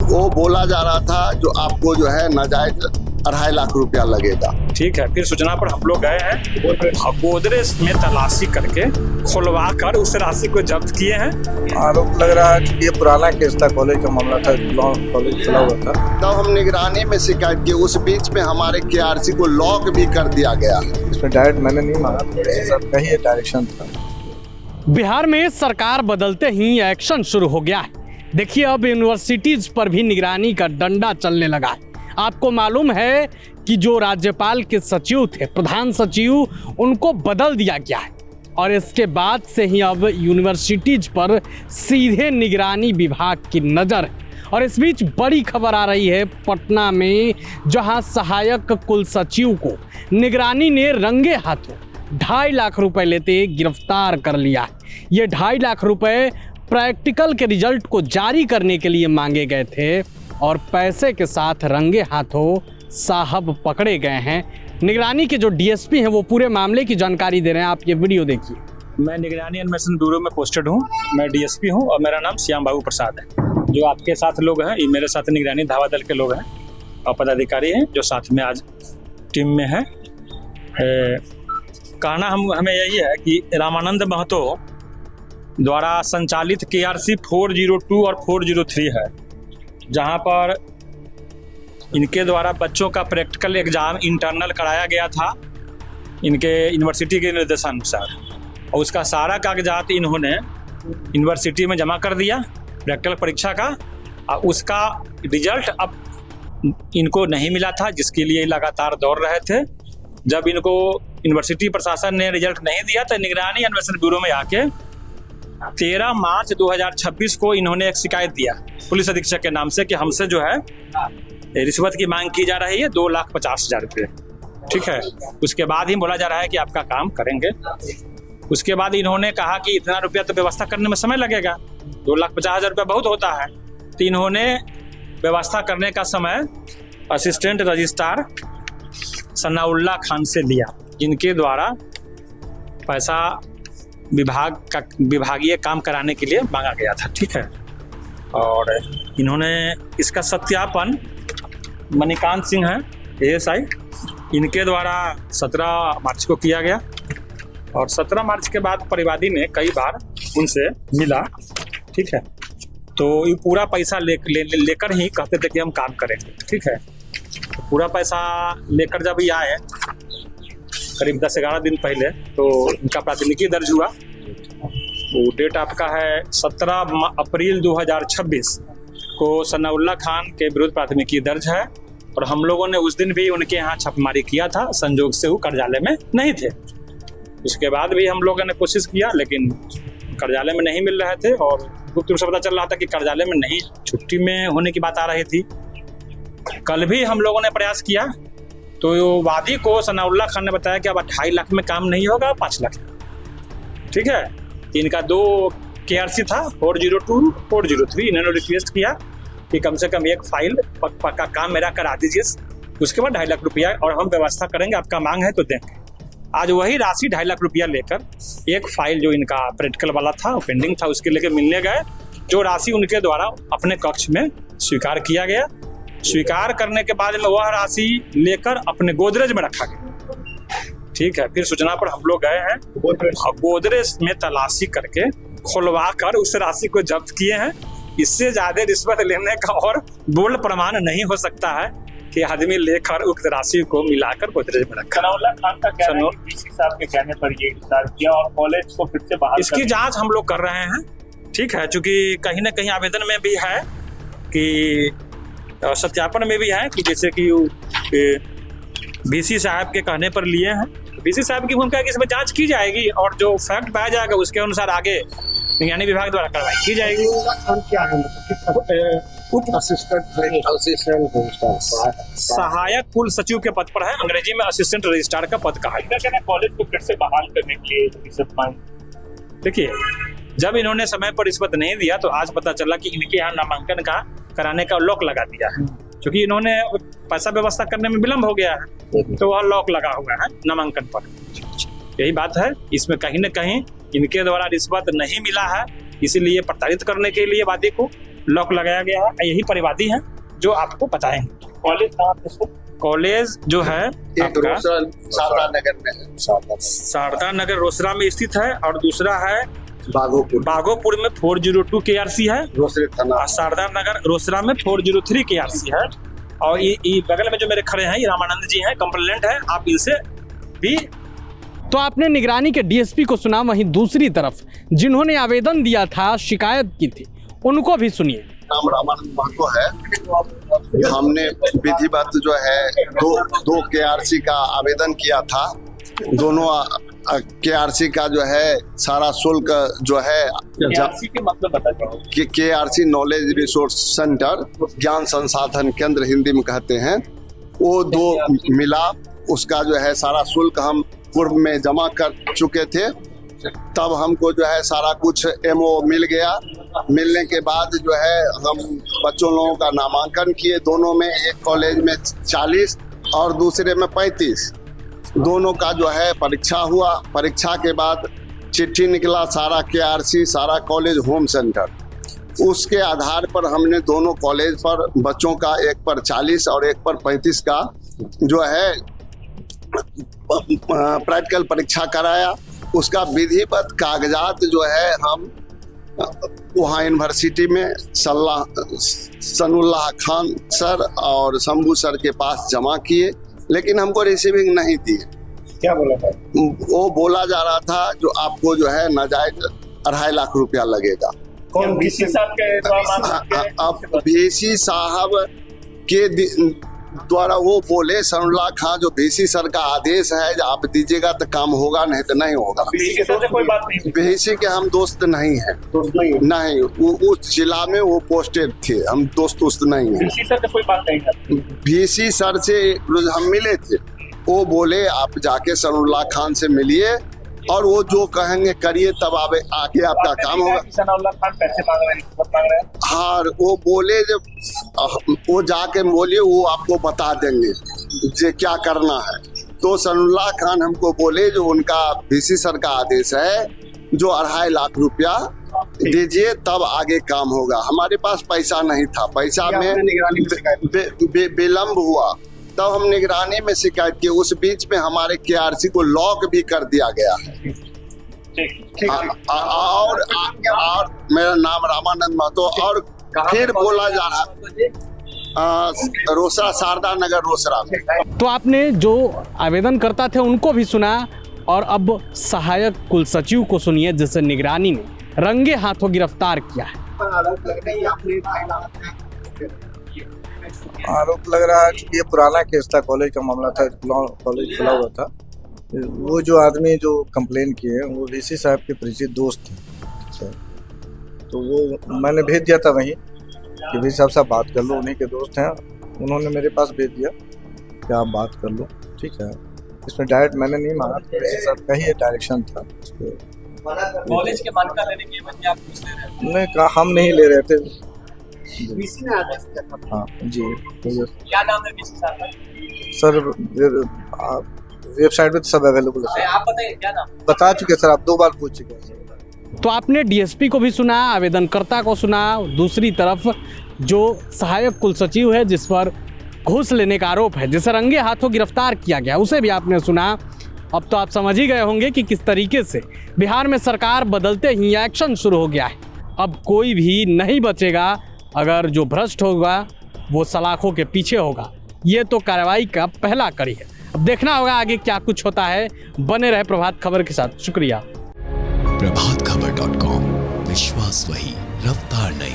वो बोला जा रहा था जो आपको जो है नाजायज 2.5 लाख रुपया लगेगा। ठीक है, फिर सूचना पर हम लोग गए हैं, गोदरेज में तलाशी करके खुलवा कर उस राशि को जब्त किए हैं। आरोप लग रहा है कि ये पुराना केस था, कॉलेज का मामला था, कॉलेज चला हुआ था। तब हम निगरानी में शिकायत की, उस बीच में हमारे KRC को लॉक भी कर दिया गया है। इसमें डायरेक्ट मैंने नहीं मांगा, सर का ही डायरेक्शन था। बिहार में सरकार बदलते ही एक्शन शुरू हो गया है। देखिए, अब यूनिवर्सिटीज पर भी निगरानी का डंडा चलने लगा है। आपको मालूम है कि जो राज्यपाल के सचिव थे, प्रधान सचिव, उनको बदल दिया गया है और इसके बाद से ही अब यूनिवर्सिटीज पर सीधे निगरानी विभाग की नज़र है। और इस बीच बड़ी खबर आ रही है पटना में, जहां सहायक कुल सचिव को निगरानी ने रंगे हाथों 2.5 लाख रुपए लेते गिरफ्तार कर लिया है। ये 2.5 लाख रुपए प्रैक्टिकल के रिजल्ट को जारी करने के लिए मांगे गए थे और पैसे के साथ रंगे हाथों साहब पकड़े गए हैं। निगरानी के जो DSP हैं वो पूरे मामले की जानकारी दे रहे हैं। आप ये वीडियो देखिए। मैं निगरानी अन्वेषण ब्यूरो में पोस्टेड हूँ, मैं DSP हूँ और मेरा नाम श्याम बाबू प्रसाद है। जो आपके साथ लोग हैं, ये मेरे साथ निगरानी धावा दल के लोग हैं और पदाधिकारी हैं जो साथ में आज टीम में हैं। कहना हमें यही है कि रामानंद महतो द्वारा संचालित KRC 402 और 403 है, जहां पर इनके द्वारा बच्चों का प्रैक्टिकल एग्जाम इंटरनल कराया गया था इनके यूनिवर्सिटी के निर्देशानुसार, और उसका सारा कागजात इन्होंने यूनिवर्सिटी में जमा कर दिया प्रैक्टिकल परीक्षा का, और उसका रिजल्ट अब इनको नहीं मिला था, जिसके लिए लगातार दौड़ रहे थे। जब इनको यूनिवर्सिटी प्रशासन ने रिजल्ट नहीं दिया तो निगरानी अन्वेषण ब्यूरो में आके 13 मार्च 2026 को इन्होंने एक शिकायत दिया पुलिस अधीक्षक के नाम से कि हमसे जो है रिश्वत की मांग की जा रही है 2,50,000 रुपये। ठीक है, उसके बाद ही बोला जा रहा है कि आपका काम करेंगे। उसके बाद इन्होंने कहा कि इतना रुपया तो व्यवस्था करने में समय लगेगा, 2,50,000 रुपया बहुत होता है। तो इन्होंने व्यवस्था करने का समय असिस्टेंट रजिस्ट्रार सनाउल्लाह खान से लिया, जिनके द्वारा पैसा विभागीय काम कराने के लिए मांगा गया था। ठीक है, और इन्होंने इसका सत्यापन मणिकांत सिंह है ASI, इनके द्वारा 17 मार्च को किया गया, और 17 मार्च के बाद परिवादी ने कई बार उनसे मिला। ठीक है, तो ये पूरा पैसा लेकर ही कहते थे कि हम काम करेंगे। ठीक है, तो पूरा पैसा लेकर जब ये आए करीब 10-11 दिन पहले, तो इनका प्राथमिकी दर्ज हुआ। वो डेट आपका है 17 अप्रैल 2026 को सनाउल्लाह खान के विरुद्ध प्राथमिकी दर्ज है, और हम लोगों ने उस दिन भी उनके यहाँ छापेमारी किया था। संजोग से वो कार्यालय में नहीं थे। उसके बाद भी हम लोगों ने कोशिश किया, लेकिन कार्यालय में नहीं मिल रहे थे, और गुप्त रूप से पता चल रहा था कि कार्यालय में नहीं, छुट्टी में होने की बात आ रही थी। कल भी हम लोगों ने प्रयास किया, तो वादी को सनाउल्लाह खान ने बताया कि अब 2.5 लाख में काम नहीं होगा, 5 लाख। ठीक है, इनका 2 KRC था 402, 403। इन्होंने रिक्वेस्ट किया कि कम से कम एक फाइल पक्का काम मेरा करा दीजिए, उसके बाद 2.5 लाख रुपया और हम व्यवस्था करेंगे, आपका मांग है तो देंगे। आज वही राशि 2.5 लाख रुपया लेकर एक फाइल जो इनका प्रैक्टिकल वाला था, पेंडिंग था, उसके लेकर मिलने गए, जो राशि उनके द्वारा अपने कक्ष में स्वीकार किया गया। स्वीकार करने के बाद में वह राशि लेकर अपने गोदरेज में रखा गया। ठीक है, फिर सूचना पर हम लोग गए हैं, गोदरेज में तलाशी करके खुलवा कर उस राशि को जब्त किए हैं। इससे ज्यादा रिश्वत लेने का और बोल्ड प्रमाण नहीं हो सकता है कि आदमी लेकर उक्त राशि को मिलाकर गोदरेज में रखा। सनाउल्लाह खान का कहना है कि डीसी साहब के कहने पर ये गिरफ्तार किया और कॉलेज को फिर से बहाल इसकी जांच हम लोग कर रहे हैं। ठीक है, चूंकि कहीं ना कहीं आवेदन में भी है कि सत्यापन में भी है कि जैसे कि BC साहब के कहने पर लिए हैं। BC साहब की भूमिका है कि इसमें जांच की जाएगी और जो फैक्ट पाया जाएगा उसके अनुसार आगे निगरानी विभाग द्वारा कार्रवाई की जाएगी। क्या है, सहायक कुल सचिव के पद पर है, अंग्रेजी में असिस्टेंट रजिस्ट्रार का पद कहा है। कॉलेज को फिर से बहाल करने के लिए रिश्वत मांग। देखिए, जब इन्होंने समय पर रिश्वत नहीं दिया तो आज पता चला कि इनके यहाँ नामांकन का कराने का लॉक लगा दिया है, क्योंकि इन्होंने पैसा व्यवस्था करने में विलम्ब हो गया है, तो वह लॉक लगा हुआ है नामांकन पर। यही बात है, इसमें कहीं न कहीं इनके द्वारा रिश्वत नहीं मिला है, इसीलिए प्रताड़ित करने के लिए वादी को लॉक लगाया गया है। यही परिवादी हैं जो आपको बताएंगे। कॉलेज कहाँ पे सर? कॉलेज जो है एक आपका रोसड़ा शारदा नगर में है, शारदा नगर रोसड़ा में स्थित है, और दूसरा है बागोपुर बागोपुर में 402 KRC है, रोसड़े थाना। और शारदा नगर रोसड़ा में 403 KRC है। और ये बगल में जो मेरे खड़े हैं ये रामानंद जी हैं, कंप्लेंट है, आप इनसे भी। तो आपने निगरानी के डीएसपी को सुना, वहीं दूसरी तरफ जिन्होंने आवेदन दिया था, शिकायत की थी, उनको भी सुनिए। नाम रामानंद महतो है। हमने विधिवत जो है दो KRC का आवेदन किया था। दोनों KRC का जो है सारा शुल्क जो है KRC के मतलब बता दीजिए। KRC नॉलेज रिसोर्स सेंटर, ज्ञान संसाधन केंद्र हिंदी में कहते हैं, वो दो मिला। उसका जो है सारा शुल्क हम पूर्व में जमा कर चुके थे। तब हमको जो है सारा कुछ MO मिल गया। मिलने के बाद जो है हम बच्चों लोगों का नामांकन किए। दोनों में, एक कॉलेज में 40 और दूसरे में 35, दोनों का जो है परीक्षा हुआ। परीक्षा के बाद चिट्ठी निकला, सारा KRC, सारा कॉलेज होम सेंटर। उसके आधार पर हमने दोनों कॉलेज पर बच्चों का, एक पर 40 और एक पर 35 का जो है प्रैक्टिकल परीक्षा कराया। उसका विधिवत कागजात जो है हम वहाँ यूनिवर्सिटी में सनुल्लाह खान सर और शंभू सर के पास जमा किए, लेकिन हमको रिसीविंग नहीं दी। क्या बोला था? वो बोला जा रहा था जो आपको जो है नाजायज 2.5 लाख रुपया लगेगा। कौन VC साहब के द्वारा? अब VC साहब के द्वारा वो बोले, सनुल्लाह खान जो VC सर का आदेश है, आप दीजिएगा तो काम होगा, नहीं तो नहीं होगा। VC के साथ कोई बात नहीं? VC के हम दोस्त नहीं हैं। नहीं, वो उस जिला में वो पोस्टेड थे, हम दोस्त नहीं हैं। VC सर से कोई बात नहीं करती? VC सर से हम मिले थे, वो बोले आप जाके सनुल्लाह खान से मिलिए और वो जो कहेंगे करिए, तब आगे आपका काम होगा। सनुल्लाह खान पैसे मांग रहे हैं? हाँ, वो बोले जब वो जाके बोलिए, वो आपको बता देंगे जे क्या करना है। तो सनुल्लाह खान हमको बोले जो उनका VC सर का आदेश है, जो 2.5 लाख रुपया दीजिए तब आगे काम होगा। हमारे पास पैसा नहीं था, पैसा में विलम्ब हुआ, तब हम निगरानी में शिकायत की। उस बीच में हमारे KRC को लॉक भी कर दिया गया है। और मेरा नाम रामानंद महतो। और फिर बोला जा रहा रोसड़ा, शारदा नगर रोसड़ा में। तो आपने जो आवेदन करता थे उनको भी सुना, और अब सहायक कुलसचिव को सुनिए, जिसे निगरानी ने रंगे हाथों गिरफ्तार किया है। आरोप लग रहा है कि ये पुराना केस था, कॉलेज का मामला था, कॉलेज खुला हुआ था। वो जो आदमी जो कंप्लेन किए वो VC साहब के परिचित दोस्त थे, तो वो मैंने भेज दिया था वहीं कि VC साहब से बात कर लो, उन्हीं के दोस्त हैं। उन्होंने मेरे पास भेज दिया कि आप बात कर लो, ठीक है। इसमें डायरेक्ट मैंने नहीं मांगा, VC साहब का ही डायरेक्शन था। कॉलेज के मान्यता लेने की वजह आप पूछ रहे थे? नहीं कहा, हम नहीं ले रहे थे। VC ने आदेश किया था? हाँ जी। क्या नाम है VC साहब का? सर वेबसाइट पे सब अवेलेबल है। आप बताइए क्या नाम? बता चुके सर, आप 2 बार पूछ चुके हैं। तो आपने DSP को भी सुना, आवेदनकर्ता को सुना, दूसरी तरफ जो सहायक कुलसचिव है जिस पर घूस लेने का आरोप है, जिसे रंगे हाथों गिरफ्तार किया गया, उसे भी आपने सुना। अब तो आप समझ ही गए होंगे कि किस तरीके से बिहार में सरकार बदलते ही एक्शन शुरू हो गया है। अब कोई भी नहीं बचेगा, अगर जो भ्रष्ट होगा वो सलाखों के पीछे होगा। ये तो कार्रवाई का पहला कड़ी है, अब देखना होगा आगे क्या कुछ होता है। बने रहे प्रभात खबर के साथ। शुक्रिया। प्रभातखबर.com, विश्वास वही, रफ्तार नहीं।